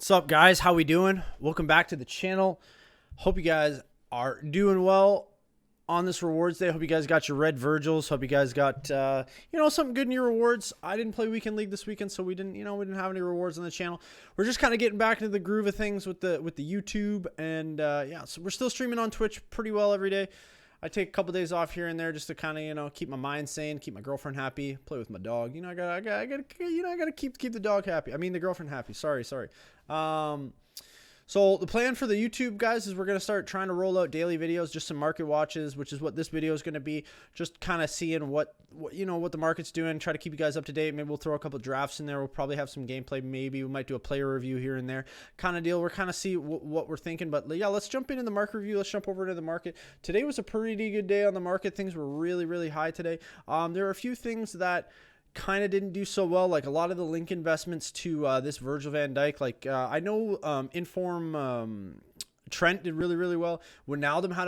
What's up, guys? How we doing? Welcome back to the channel. Hope you guys are doing well on this rewards day. Hope you guys got your red Virgils. Hope you guys got something good in your rewards. I didn't play weekend league this weekend, so we didn't have any rewards on the channel. We're just kind of getting back into the groove of things with the YouTube, and so we're still streaming on Twitch pretty well every day. I take a couple days off here and there just to kind of keep my mind sane, keep my girlfriend happy, play with my dog. I gotta keep the dog happy. I mean the girlfriend happy. Sorry. So the plan for the YouTube, guys, is we're going to start trying to roll out daily videos, just some market watches, which is what this video is going to be. Just kind of seeing what the market's doing, try to keep you guys up to date. Maybe we'll throw a couple drafts in there. We'll probably have some gameplay. Maybe we might do a player review here and there kind of deal. We're kind of see what we're thinking. But yeah, let's jump into the market review. Let's jump over to the market. Today was a pretty good day on the market. Things were really, really high today. There are a few things that kind of didn't do so well, like a lot of the link investments to this Virgil van Dijk. Like I know Inform Trent did really, really well. Wijnaldum had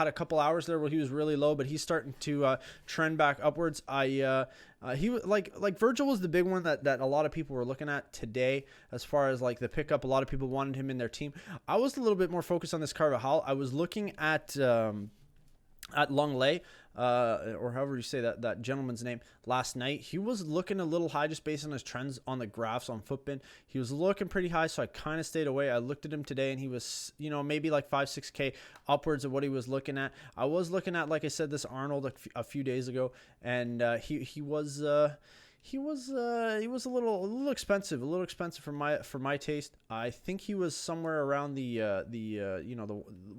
a couple hours there where he was really low, but he's starting to trend back upwards. He was like Virgil was the big one that a lot of people were looking at today as far as like the pickup. A lot of people wanted him in their team. I was a little bit more focused on this Carvajal. I was looking at Longley, or however you say that gentleman's name, last night. He was looking a little high just based on his trends on the graphs on Footbin. He was looking pretty high, so I kind of stayed away. I looked at him today, and he was, maybe like 5-6K upwards of what he was looking at. I was looking at, like I said, this Arnold a few days ago, and he was a little expensive, for my taste. I think he was somewhere around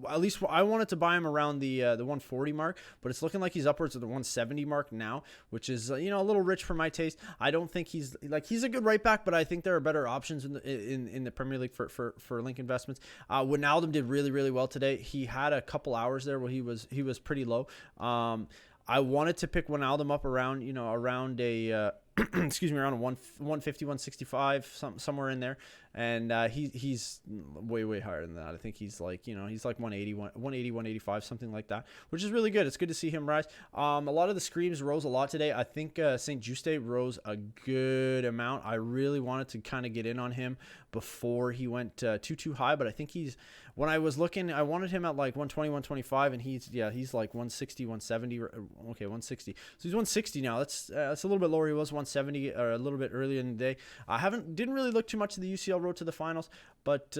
at least I wanted to buy him around the 140 mark, but it's looking like he's upwards of the 170 mark now, which is a little rich for my taste. I don't think he's a good right back, but I think there are better options in the Premier League for link investments. Wijnaldum did really, really well today. He had a couple hours there where he was pretty low. I wanted to pick Wijnaldum up around a excuse me, around 150, 165, somewhere in there. And he's way higher than that. I think he's like 180, 185, something like that, which is really good. It's good to see him rise. A lot of the screams rose a lot today. I think St. Juste rose a good amount. I really wanted to kind of get in on him before he went too high, but I think when I was looking, I wanted him at like 120, 125, and he's like 160, 170. Okay, 160. So he's 160 now. That's a little bit lower. He was 170 or a little bit earlier in the day. I didn't really look too much at the UCL road to the finals, but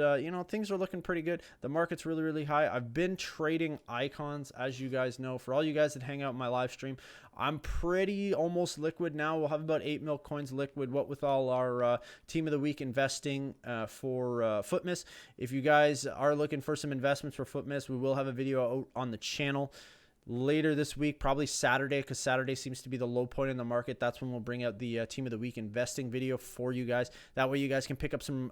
things are looking pretty good. The market's really, really high. I've been trading icons, as you guys know. For all you guys that hang out in my live stream, I'm pretty almost liquid now. We'll have about 8 mil coins liquid, what with all our team of the week investing for Footmiss. If you guys are looking for some investments for Footmiss, we will have a video out on the channel later this week, probably Saturday, because Saturday seems to be the low point in the market. That's when we'll bring out the team of the week investing video for you guys. That way you guys can pick up some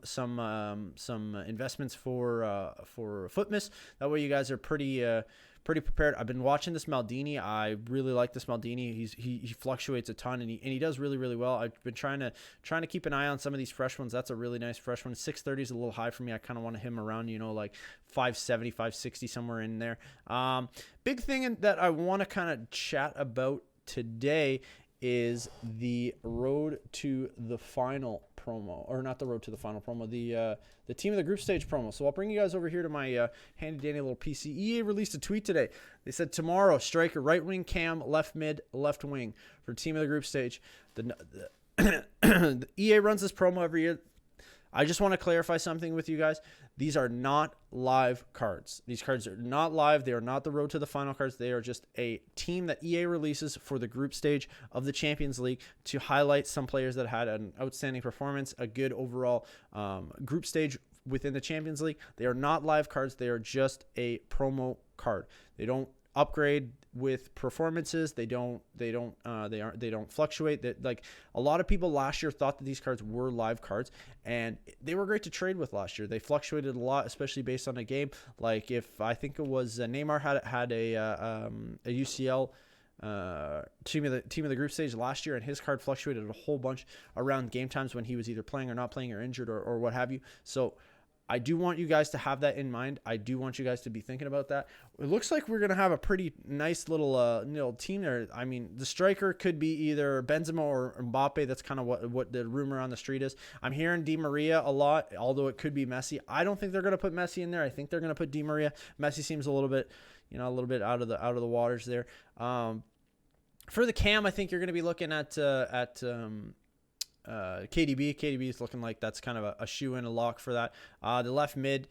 investments for Footmiss. That way you guys are pretty prepared. I've been watching this Maldini. I really like this Maldini. He fluctuates a ton, and he does really, really well. I've been trying to keep an eye on some of these fresh ones. That's a really nice fresh one. 630 is a little high for me. I kind of want him around, like 570, 560, somewhere in there. Big thing that I want to kind of chat about today is the road to the final promo, or not the road to the final promo, the team of the group stage promo. So I'll bring you guys over here to my handy dandy little PC. EA released a tweet today. They said tomorrow, striker, right wing, cam, left mid, left wing for team of the group stage. The EA runs this promo every year. I just want to clarify something with you guys. These are not live cards. These cards are not live. They are not the road to the final cards. They are just a team that EA releases for the group stage of the Champions League to highlight some players that had an outstanding performance, a good overall group stage within the Champions League. They are not live cards. They are just a promo card. They don't upgrade with performances. They don't fluctuate. Like a lot of people last year thought that these cards were live cards, and they were great to trade with last year. They fluctuated a lot, especially based on a game. Like if I think it was Neymar had a UCL team of the group stage last year, and his card fluctuated a whole bunch around game times when he was either playing or not playing or injured or what have you. So I do want you guys to have that in mind. I do want you guys to be thinking about that. It looks like we're going to have a pretty nice little team there. I mean, the striker could be either Benzema or Mbappe. That's kind of what the rumor on the street is. I'm hearing Di Maria a lot, although it could be Messi. I don't think they're going to put Messi in there. I think they're going to put Di Maria. Messi seems a little bit out of the waters there. For the cam, I think you're going to be looking at KDB. KDB is looking like that's kind of a shoe-in, a lock for that. The left mid,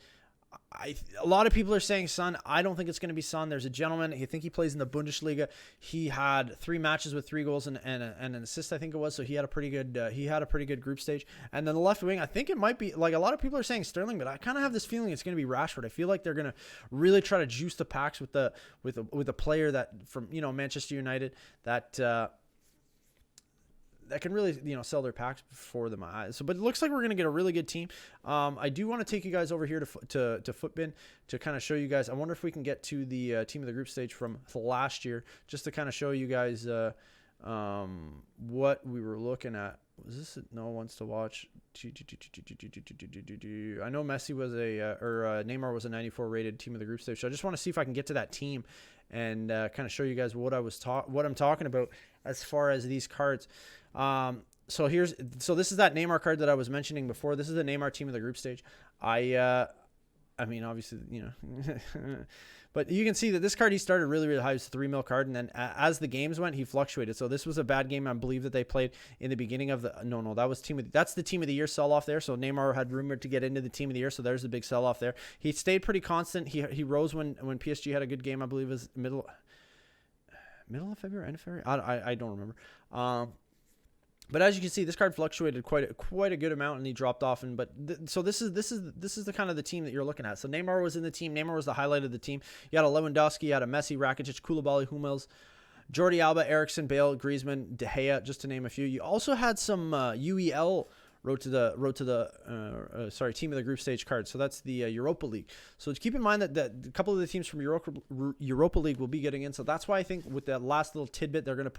a lot of people are saying Son. I don't think it's going to be Son. There's a gentleman, I think he plays in the Bundesliga. He had 3 matches with 3 goals and an assist, I think it was. So he had a pretty good group stage. And then the left wing, I think it might be, like, a lot of people are saying Sterling, but I kind of have this feeling it's going to be Rashford. I feel like they're going to really try to juice the packs with a player that from Manchester United that can really, sell their packs for them. But it looks like we're going to get a really good team. I do want to take you guys over here to Footbin to kind of show you guys. I wonder if we can get to the team of the group stage from last year, just to kind of show you guys what we were looking at. Was this no one wants to watch? I know Messi was Neymar was a 94 rated team of the group stage. So I just want to see if I can get to that team and kind of show you guys what I'm talking about as far as these cards. So this is that Neymar card that I was mentioning before. This is the Neymar team of the group stage. I mean, obviously, but you can see that this card, he started really, really high. It was a 3 mil card. And then as the games went, he fluctuated. So this was a bad game, I believe, that they played in the beginning of that's the team of the year sell off there. So Neymar had rumored to get into the team of the year. So there's the big sell off there. He stayed pretty constant. He rose when PSG had a good game, I believe it was middle of February, end of February. I don't remember. But as you can see, this card fluctuated quite a good amount, and he dropped off. So this is the kind of the team that you're looking at. So Neymar was in the team. Neymar was the highlight of the team. You had a Lewandowski, you had a Messi, Rakitic, Koulibaly, Hummels, Jordi Alba, Eriksen, Bale, Griezmann, De Gea, just to name a few. You also had some UEL road to the team of the group stage cards. So that's the Europa League. So keep in mind that a couple of the teams from Europa League will be getting in. So that's why I think with that last little tidbit, they're going to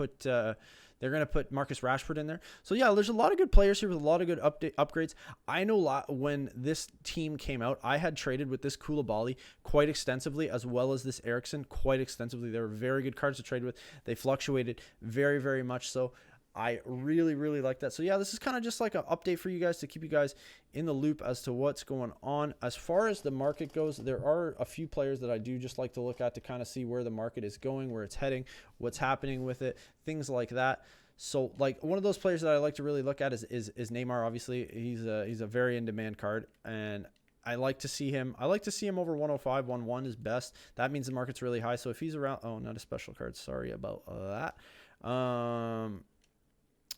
put Marcus Rashford in there. So yeah, there's a lot of good players here with a lot of good upgrades. I know when this team came out, I had traded with this Koulibaly quite extensively, as well as this Eriksen quite extensively. They were very good cards to trade with. They fluctuated very, very much so. I really, really like that. So yeah, this is kind of just like an update for you guys to keep you guys in the loop as to what's going on. As far as the market goes, there are a few players that I do just like to look at to kind of see where the market is going, where it's heading, what's happening with it, things like that. So like one of those players that I like to really look at is Neymar. Obviously, he's a very in demand card, and I like to see him over 105. 1-1 is best. That means the market's really high. So if he's around, not a special card. Sorry about that.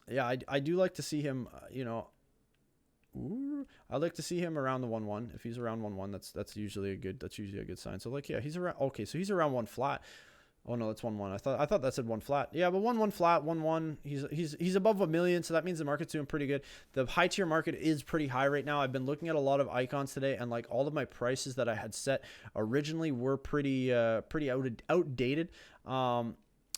Yeah, I do like to see him, I like to see him around the 1-1. If he's around 1-1, that's usually a good sign. So like, yeah, he's around, okay, so he's around 1 flat. Oh no, that's 1-1. I thought that said 1 flat. Yeah, but 1-1 flat, 1-1. He's above $1 million, so that means the market's doing pretty good. The high tier market is pretty high right now. I've been looking at a lot of icons today, and like all of my prices that I had set originally were pretty outdated.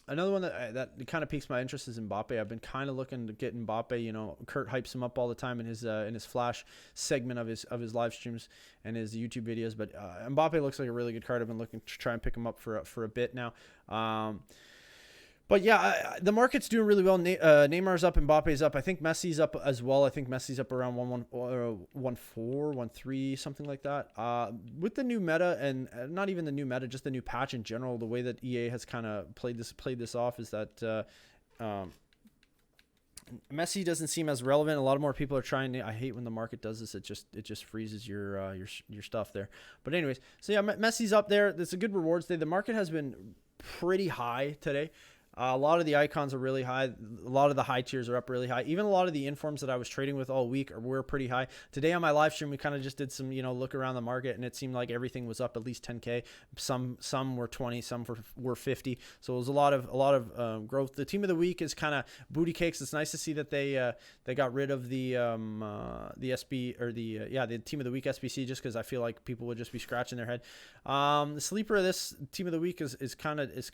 Another one that kind of piques my interest is Mbappe. I've been kind of looking to get Mbappe. Kurt hypes him up all the time in his flash segment of his live streams and his YouTube videos. But Mbappe looks like a really good card. I've been looking to try and pick him up for a bit now. But yeah, the market's doing really well. Neymar's up, Mbappe's up. I think Messi's up as well. I think Messi's up around 1-1, 1-4, 1-3, something like that. With the new meta, and not even the new meta, just the new patch in general, the way that EA has kind of played this off is that Messi doesn't seem as relevant. A lot more people are trying to. I hate when the market does this. It just freezes your stuff there. But anyways, so yeah, Messi's up there. It's a good rewards day. The market has been pretty high today. A lot of the icons are really high. A lot of the high tiers are up really high. Even a lot of the informs that I was trading with all week were pretty high. Today on my live stream, we kind of just did some, look around the market, and it seemed like everything was up at least 10K. Some were 20, some were 50. So it was a lot of growth. The team of the week is kind of booty cakes. It's nice to see that they got rid of the SB or the team of the week SBC, just because I feel like people would just be scratching their head. The sleeper of this team of the week is kind of it's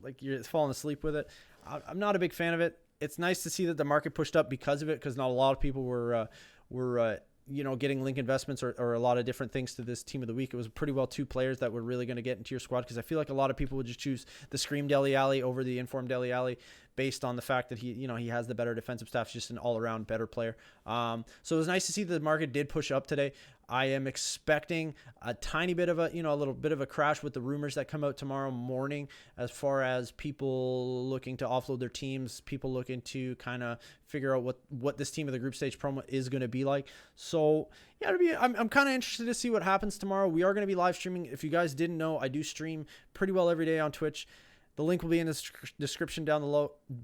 like you're falling asleep with it. I'm not a big fan of it. It's nice to see that the market pushed up because of it, because not a lot of people were getting link investments or a lot of different things to this team of the week. It was pretty well 2 players that were really going to get into your squad, because I feel like a lot of people would just choose the Scream Dele Alli over the Informed Dele Alli based on the fact that he has the better defensive staff, just an all-around better player. So it was nice to see the market did push up today. I am expecting a tiny bit of a little bit of a crash with the rumors that come out tomorrow morning, as far as people looking to offload their teams, people looking to kind of figure out what this team of the group stage promo is going to be like. So yeah, I'm kind of interested to see what happens tomorrow. We are going to be live streaming. If you guys didn't know, I do stream pretty well every day on Twitch. The link will be in the description down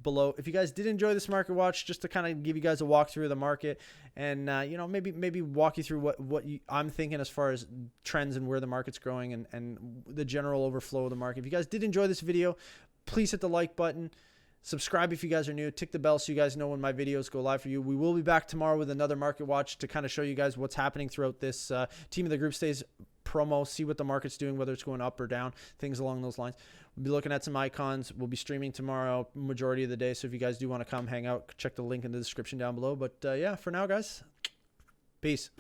below. If you guys did enjoy this market watch, just to kind of give you guys a walkthrough of the market, and maybe walk you through what I'm thinking as far as trends and where the market's growing, and the general overflow of the market. If you guys did enjoy this video, please hit the like button. Subscribe if you guys are new. Tick the bell so you guys know when my videos go live for you. We will be back tomorrow with another market watch to kind of show you guys what's happening throughout this team of the group stage promo, see what the market's doing, whether it's going up or down, things along those lines. We'll be looking at some icons. We'll be streaming tomorrow majority of the day, so if you guys do want to come hang out, check the link in the description down below. But yeah, for now, guys, peace.